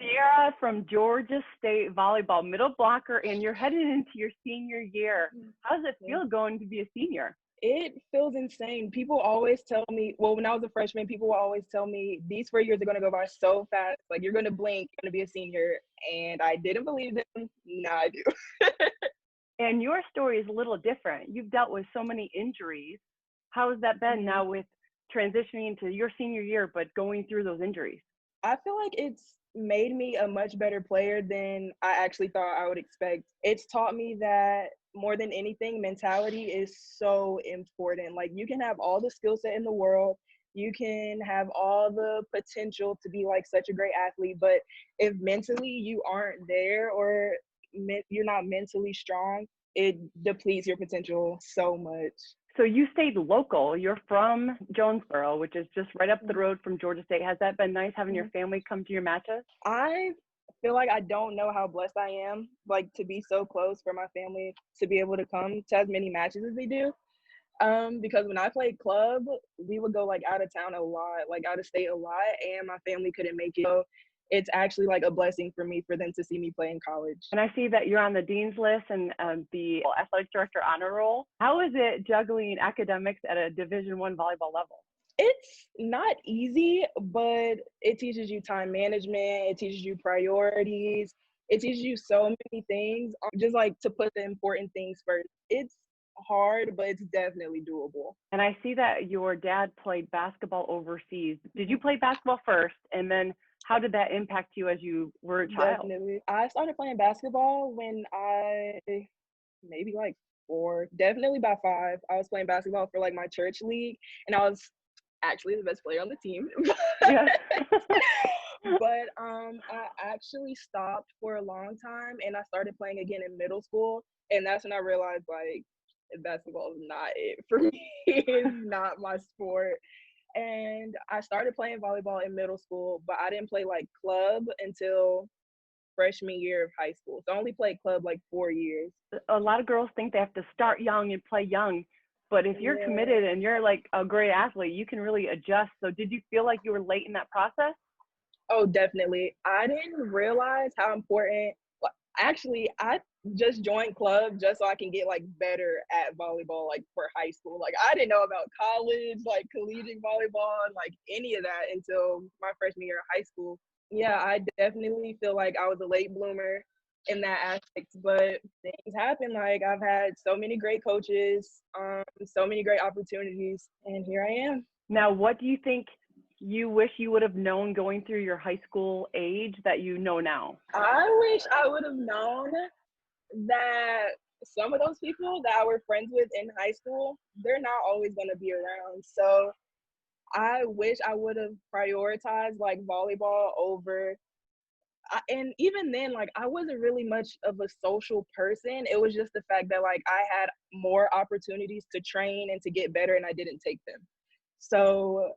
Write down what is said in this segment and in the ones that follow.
Sierra from Georgia State Volleyball, middle blocker, and you're heading into your senior year. How does it feel going to be a senior? It feels insane. People always tell me, well, when I was a freshman, people will always tell me these 4 years are going to go by so fast. Like, you're going to blink, you're going to be a senior. And I didn't believe them. Now I do. And your story is a little different. You've dealt with so many injuries. How has that been now with transitioning into your senior year, but going through those injuries? I feel like it's made me a much better player than I actually thought I would expect. It's taught me that more than anything, mentality is so important. Like, you can have all the skill set in the world, you can have all the potential to be like such a great athlete, but if mentally you aren't there or you're not mentally strong, it depletes your potential so much. So you stayed local. You're from Jonesboro, which is just right up the road from Georgia State. Has that been nice having your family come to your matches? I feel like I don't know how blessed I am, like, to be so close for my family to be able to come to as many matches as they do. Because when I played club, we would go like out of town a lot, like out of state a lot, and my family couldn't make it. So it's actually like a blessing for me for them to see me play in college. And I see that you're on the dean's list and the athletic director honor roll. How is it juggling academics at a Division I volleyball level? It's not easy, but it teaches you time management. It teaches you priorities. It teaches you so many things, just like to put the important things first. It's hard, but it's definitely doable. And I see that your dad played basketball overseas. Did you play basketball first? And then how did that impact you as you were a child? Definitely. I started playing basketball when maybe like 4, definitely by 5. I was playing basketball for like my church league, and I was actually the best player on the team. Yeah. But I actually stopped for a long time, and I started playing again in middle school, and that's when I realized, like, basketball is not it for me. It's not my sport. And I started playing volleyball in middle school, but I didn't play like club until freshman year of high school. So I only played club like 4 years. A lot of girls think they have to start young and play young, but if you're committed and you're like a great athlete, you can really adjust. So did you feel like you were late in that process? Oh, definitely. I didn't realize how important, actually, I just joined club just so I can get like better at volleyball, like for high school. Like, I didn't know about college, like collegiate volleyball, and like any of that until my freshman year of high school. Yeah, I definitely feel like I was a late bloomer in that aspect, but things happen. Like, I've had so many great coaches, so many great opportunities, and here I am. Now, what do you think you wish you would have known going through your high school age that you know now? I wish I would have known that some of those people that I were friends with in high school, they're not always going to be around. So I wish I would have prioritized like volleyball over, and even then, like, I wasn't really much of a social person. It was just the fact that like I had more opportunities to train and to get better, and I didn't take them. So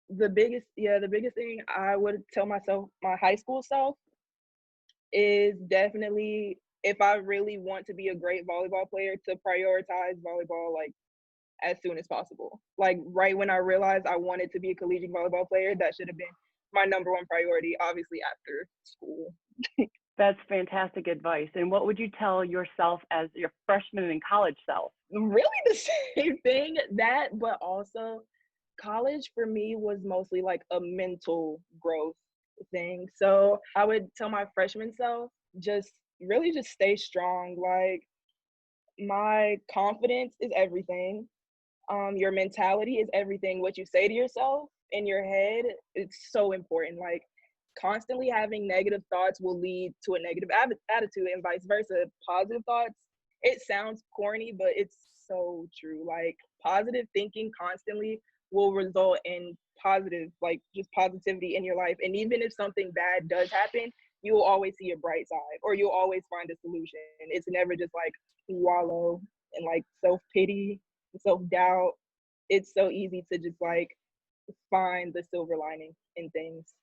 the biggest thing I would tell myself, my high school self, is definitely, if I really want to be a great volleyball player, to prioritize volleyball like as soon as possible. Like, right when I realized I wanted to be a collegiate volleyball player, that should have been my number one priority, obviously after school. That's fantastic advice. And what would you tell yourself as your freshman and college self? Really the same thing, that, but also college for me was mostly like a mental growth thing. So I would tell my freshman self, just really just stay strong. Like, my confidence is everything. Your mentality is everything. What you say to yourself in your head, it's so important. Like, constantly having negative thoughts will lead to a negative attitude, and vice versa. Positive thoughts, it sounds corny, but it's so true. Like, positive thinking constantly will result in positive, like, just positivity in your life. And even if something bad does happen, you will always see a bright side, or you'll always find a solution. It's never just like wallow in like self-pity, self-doubt. It's so easy to just like find the silver lining in things.